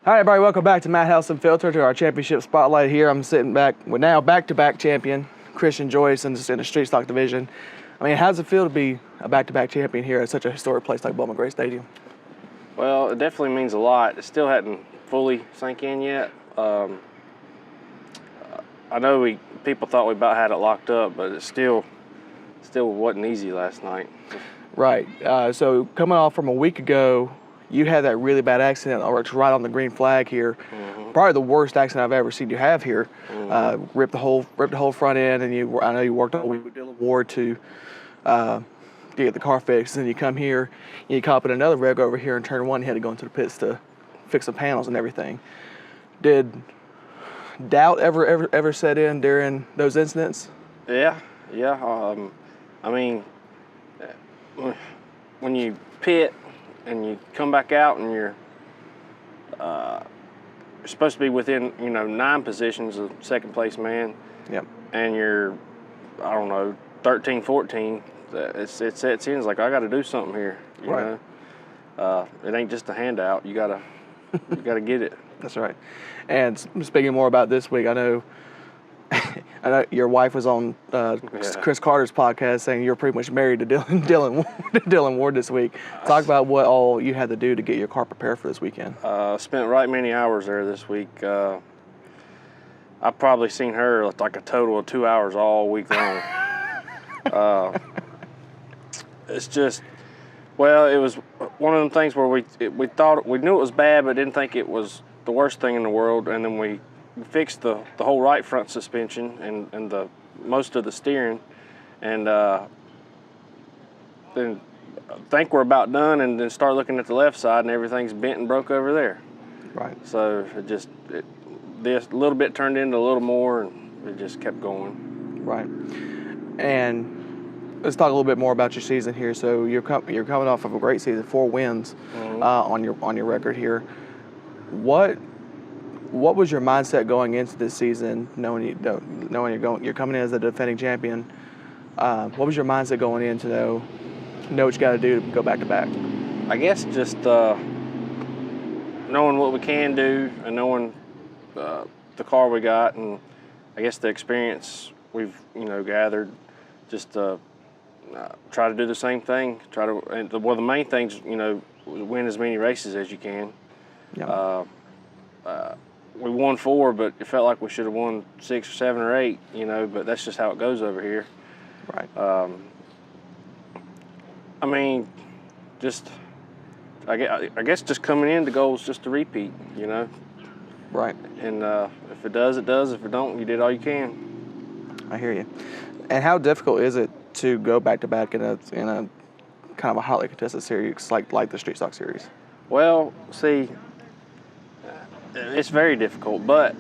Hi everybody, welcome back to Madhouse Unfiltered, to our championship spotlight here. I'm sitting back with now back-to-back champion, Christian Joyce, in the street stock division. I mean, how does it feel to be a back-to-back champion here at such a historic place like Bowman Gray Stadium? Well, it definitely means a lot. It still hadn't fully sank in yet. I know people thought we about had it locked up, but it still wasn't easy last night. Right, so coming off from a week ago, you had that really bad accident right on the green flag here. Mm-hmm. Probably the worst accident I've ever seen you have here. Mm-hmm. Ripped the whole front end, and I know you worked all week with Dylan Ward to get the car fixed. And you come here, and you caught up in another wreck over here in turn one. You had to go into the pits to fix the panels and everything. Did doubt ever set in during those incidents? Yeah. I mean, when you pit and you come back out and you're supposed to be within 9 positions of second place man. Yep. And you're 13, 14. It sets in. It's like, I got to do something here. You right. know? It ain't just a handout. You gotta get it. That's right. And speaking more about this week, I know your wife was on Chris Carter's podcast saying you're pretty much married to Dylan Ward this week. Talk about what all you had to do to get your car prepared for this weekend. Spent right many hours there this week. I've probably seen her like a total of 2 hours all week long. It's just, well, it was one of them things where we thought we knew it was bad, but didn't think it was the worst thing in the world, and then we fixed the whole right front suspension and the most of the steering, and then think we're about done, and then start looking at the left side and everything's bent and broke over there. Right. So this little bit turned into a little more, and it just kept going. Right. And let's talk a little bit more about your season here. So you're coming off of a great season, 4 wins. Mm-hmm. on your record here. What was your mindset going into this season, knowing you're coming in as a defending champion? What was your mindset going in to know what you got to do to go back to back? I guess just knowing what we can do and knowing the car we got, and I guess the experience we've gathered. Just try to do the same thing. The main thing's win as many races as you can. Yeah. We won 4, but it felt like we should have won 6 or 7 or 8, but that's just how it goes over here. Right. I mean, I guess just coming in, the goal is just to repeat, Right. And if it does, it does. If it don't, you did all you can. I hear you. And how difficult is it to go back to back in a kind of a hotly contested series like the Street Stock Series? Well, see, it's very difficult, but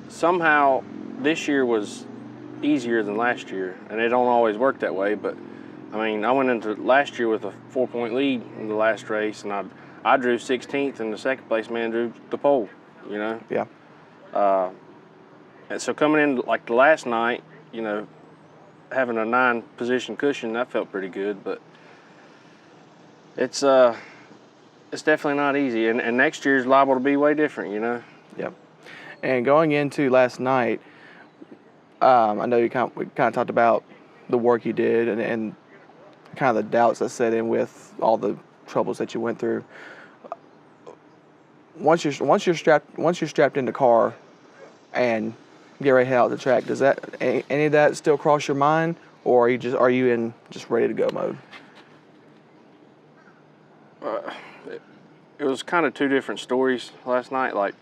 somehow this year was easier than last year, and it don't always work that way. But I mean, I went into last year with a 4-point lead in the last race, and I drew 16th, and the second place man drew the pole. Yeah. And so coming in like the last night, having a 9-position cushion, that felt pretty good. But it's definitely not easy, and next year's liable to be way different, Yep. And going into last night, I know we kind of talked about the work you did and kind of the doubts that set in with all the troubles that you went through. Once you're strapped in the car and get ready to head out the track, does any of that still cross your mind, or are you in just ready to go mode? It was kind of 2 different stories last night. Like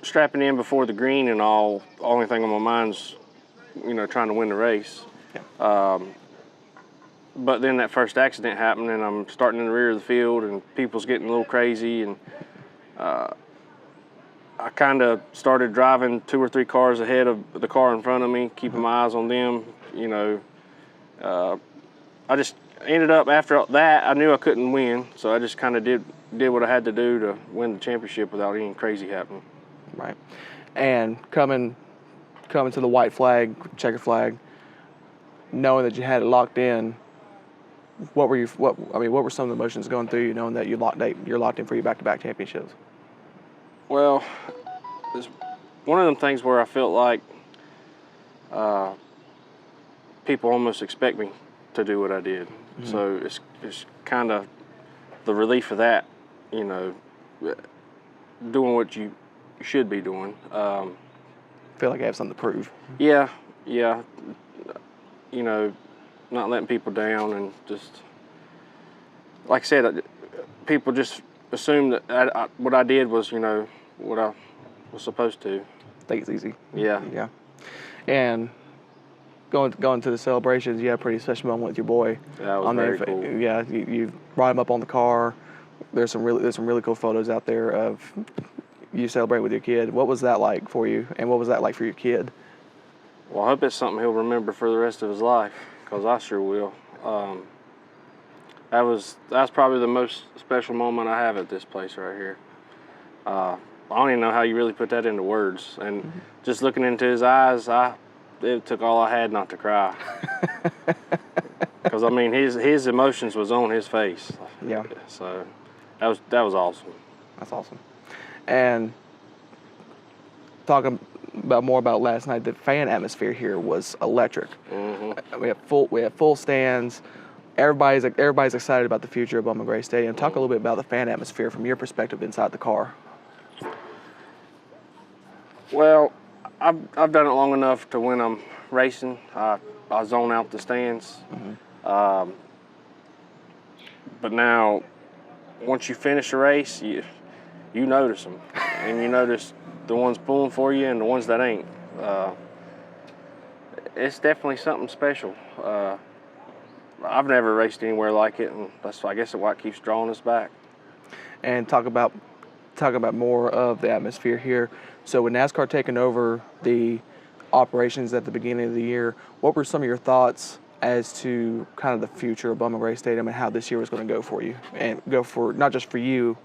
strapping in before the green and all. The only thing on my mind's, trying to win the race. Yeah. But then that first accident happened, and I'm starting in the rear of the field, and people's getting a little crazy, and I kind of started driving 2 or 3 cars ahead of the car in front of me, keeping my eyes on them. I just ended up, after that, I knew I couldn't win, so I just kind of did what I had to do to win the championship without anything crazy happening. Right. And coming to the white flag, checker flag, knowing that you had it locked in, what were some of the emotions going through you knowing that you're locked in for your back-to-back championships? Well, it's one of them things where I felt like people almost expect me to do what I did. Mm-hmm. So it's kind of the relief of that, you know, doing what you should be doing. Feel like I have something to prove. Yeah. You know, not letting people down, and just like I said, people just assume that what I did was, you know, what I was supposed to. Think it's easy. Yeah. Yeah. And going to the celebrations, you had a pretty special moment with your boy. That was very cool. Yeah, you brought him up on the car. There's some really cool photos out there of you celebrating with your kid. What was that like for you, and what was that like for your kid? Well, I hope it's something he'll remember for the rest of his life, because I sure will. That's probably the most special moment I have at this place right here. I don't even know how you really put that into words. And mm-hmm. just looking into his eyes, it took all I had not to cry. Because I mean, his emotions was on his face. Yeah. So that was awesome. That's awesome. And talking more about last night, the fan atmosphere here was electric. Mm-hmm. We have full stands. Everybody's excited about the future of Bowman Gray Stadium. Talk a little bit about the fan atmosphere from your perspective inside the car. Well, I've done it long enough to when I'm racing, I zone out the stands. Mm-hmm. But now, once you finish a race, you notice them, and you notice the ones pulling for you and the ones that ain't. It's definitely something special. I've never raced anywhere like it, and that's, I guess, what keeps drawing us back. And talk about more of the atmosphere here. So with NASCAR taking over the operations at the beginning of the year, what were some of your thoughts as to kind of the future of Bowman Gray Stadium and how this year was going to go for you, and go for not just for you,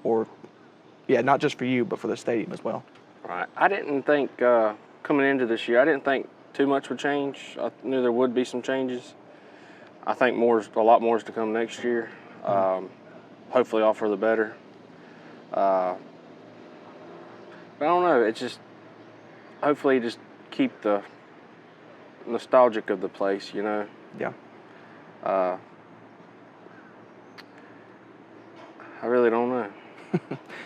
but for the stadium as well? Right. I didn't think coming into this year, I didn't think too much would change. I knew there would be some changes. I think a lot more is to come next year. Hopefully all for the better. But I don't know. It's just hopefully just keep the nostalgic of the place, you know. Yeah. I really don't know.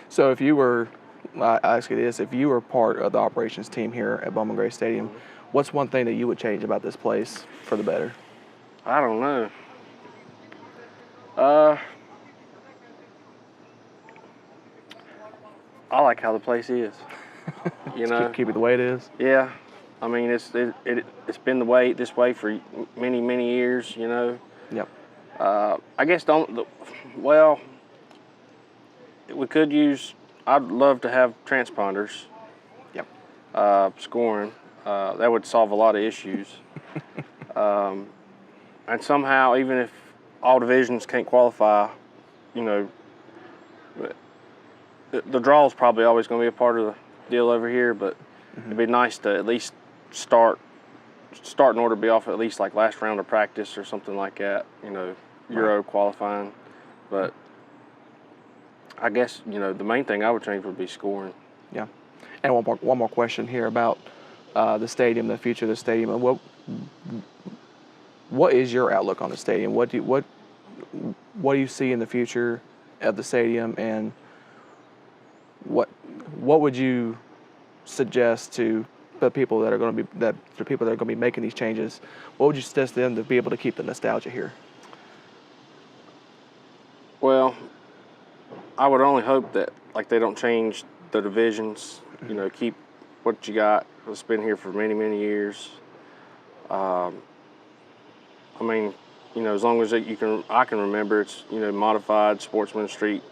So if you were, I ask you this, if you were part of the operations team here at Bowman Gray Stadium, what's one thing that you would change about this place for the better? I don't know. I like how the place is. You know, keep it the way it is. Yeah, I mean it's been this way for many years. You know. Yep. I guess we could use. I'd love to have transponders. Yep. Scoring. That would solve a lot of issues. And somehow, even if all divisions can't qualify, you know, the draw is probably always going to be a part of the deal over here, but it'd be nice to at least start in order to be off at least like last round of practice or something like that, you know, Euro qualifying. But I guess, you know, the main thing I would change would be scoring. Yeah. And one more question here about the stadium, the future of the stadium. And what is your outlook on the stadium? What do you see in the future of the stadium, and what would you suggest to the people that are going to be making these changes? What would you suggest to them to be able to keep the nostalgia here? Well, I would only hope that they don't change the divisions. You know, keep what you got. It's been here for many years. I mean, you know, as long as I can remember, it's, you know, modified Sportsman Street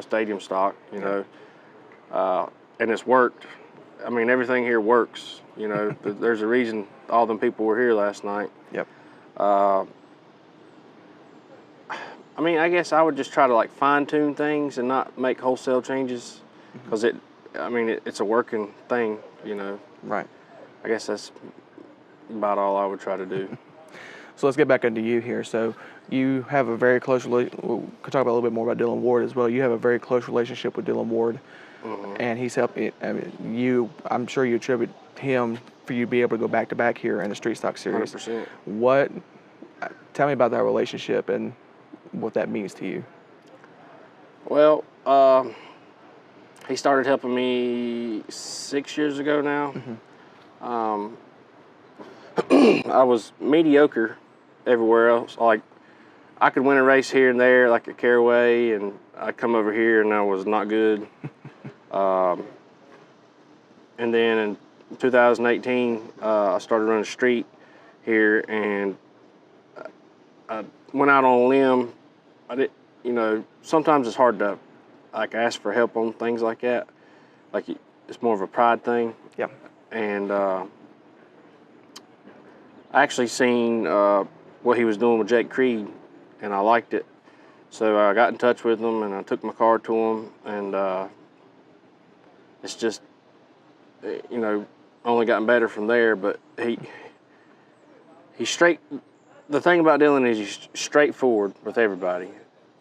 stadium stock, you know, and it's worked. I mean, everything here works, you know. There's a reason all them people were here last night. Yep. I mean, I guess I would just try to fine tune things and not make wholesale changes, because it's a working thing, you know. Right. I guess that's about all I would try to do. So let's get back into you here. So you have a very close we could talk about a little bit more about Dylan Ward as well. You have a very close relationship with Dylan Ward, and he's helped. I mean, I'm sure you attribute him for you to be able to go back to back here in the Street Stock Series. 100%. Tell me about that relationship and what that means to you. Well, he started helping me 6 years ago now. I was mediocre everywhere else. Like, I could win a race here and there, like at Caraway, and I'd come over here and I was not good. And then in 2018, I started running street here, and I went out on a limb. I did, sometimes it's hard to like ask for help on things like that. Like, it's more of a pride thing. Yeah. And I actually seen what he was doing with Jake Creed, and I liked it. So I got in touch with him, and I took my car to him, and it's just, only gotten better from there. But he's straight. The thing about Dylan is he's straightforward with everybody.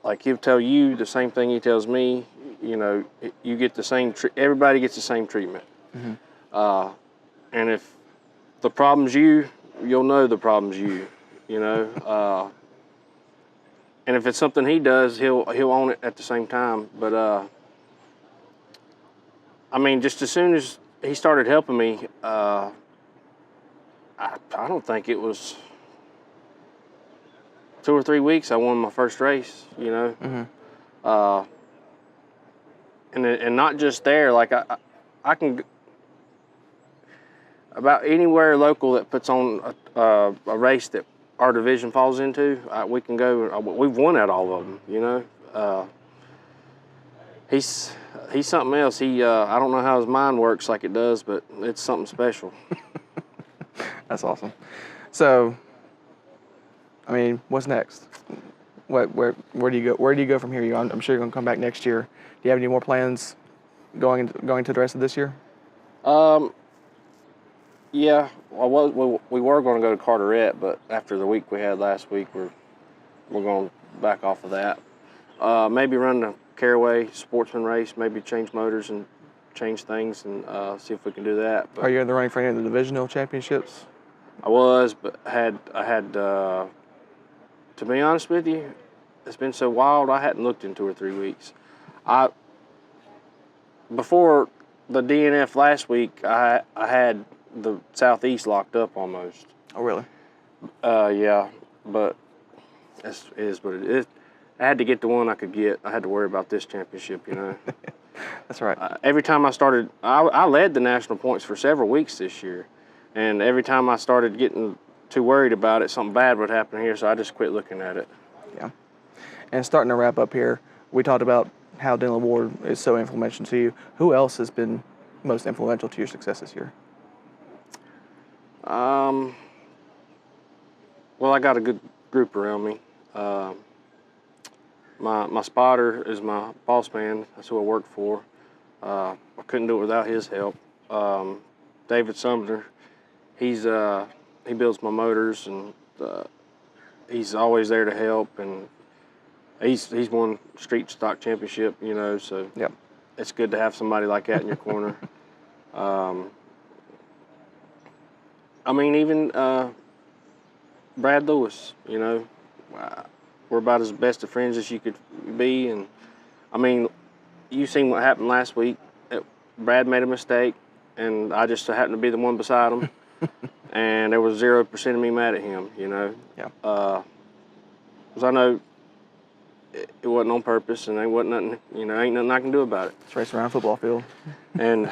Like, he'll tell you the same thing he tells me. You get the same. Everybody gets the same treatment. And if the problem's you'll know the problem's you. And if it's something he does, he'll own it at the same time. But I mean, just as soon as he started helping me, I don't think it was 2 or 3 weeks I won my first race. And not just there. Like, I can about anywhere local that puts on a race that our division falls into, we can go. We've won at all of them. He's something else. I don't know how his mind works like it does, but it's something special. That's awesome. So, I mean, what's next? Where do you go? Where do you go from here? I'm sure you're going to come back next year. Do you have any more plans going to the rest of this year? Yeah. We were going to go to Carteret, but after the week we had last week, we're going to back off of that. Maybe run the Caraway Sportsman race. Maybe change motors and change things, and see if we can do that. But are you in the running for any of the divisional championships? I was, but I had. To be honest with you, it's been so wild. I hadn't looked in 2 or 3 weeks. Before the DNF last week, I had the Southeast locked up almost. Oh, really? Yeah, but it is what it is. I had to get the one I could get. I had to worry about this championship, That's right. Every time I started, I led the national points for several weeks this year, and every time I started getting too worried about it, something bad would happen here, so I just quit looking at it. Yeah. And starting to wrap up here, we talked about how Dylan Ward is so influential to you. Who else has been most influential to your success this year? Well, I got a good group around me. My spotter is my boss man. That's who I work for. I couldn't do it without his help. David Sumner, he builds my motors, and he's always there to help, and he's won street stock championship, so yep. It's good to have somebody like that in your corner. I mean, even Brad Lewis, we're about as best of friends as you could be, and I mean, you seen what happened last week. Brad made a mistake, and I just happened to be the one beside him. And there was 0% of me mad at him, Yeah. Because I know it wasn't on purpose, and there wasn't nothing, ain't nothing I can do about it. It's racing around a football field. And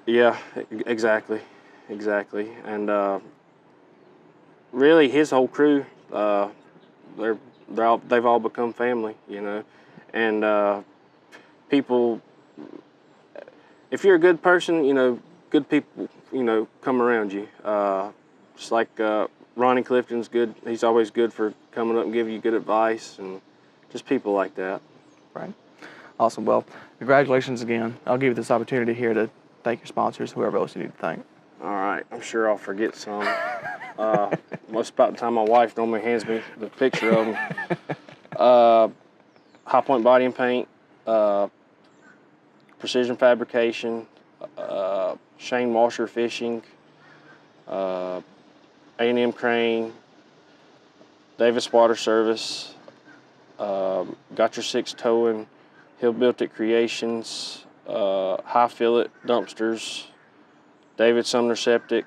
yeah, exactly. And really, his whole crew, they've all become family, And people, if you're a good person, good people, come around you. Just like Ronnie Clifton's good. He's always good for coming up and giving you good advice, and just people like that. Right. Awesome. Well, congratulations again. I'll give you this opportunity here to thank your sponsors, whoever else you need to thank. All right, I'm sure I'll forget some. Most about the time my wife normally hands me the picture of them. High Point Body and Paint, Precision Fabrication, Shane Washer Fishing, A&M Crane, Davis Water Service, Got Your Six Towing, Hill Built It Creations, High Fillet Dumpsters, David Sumner Septic.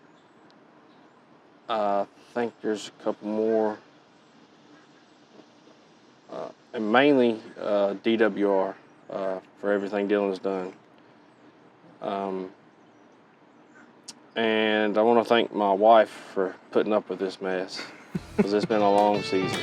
I think there's a couple more. And mainly DWR for everything Dylan's done. And I want to thank my wife for putting up with this mess, because it's been a long season.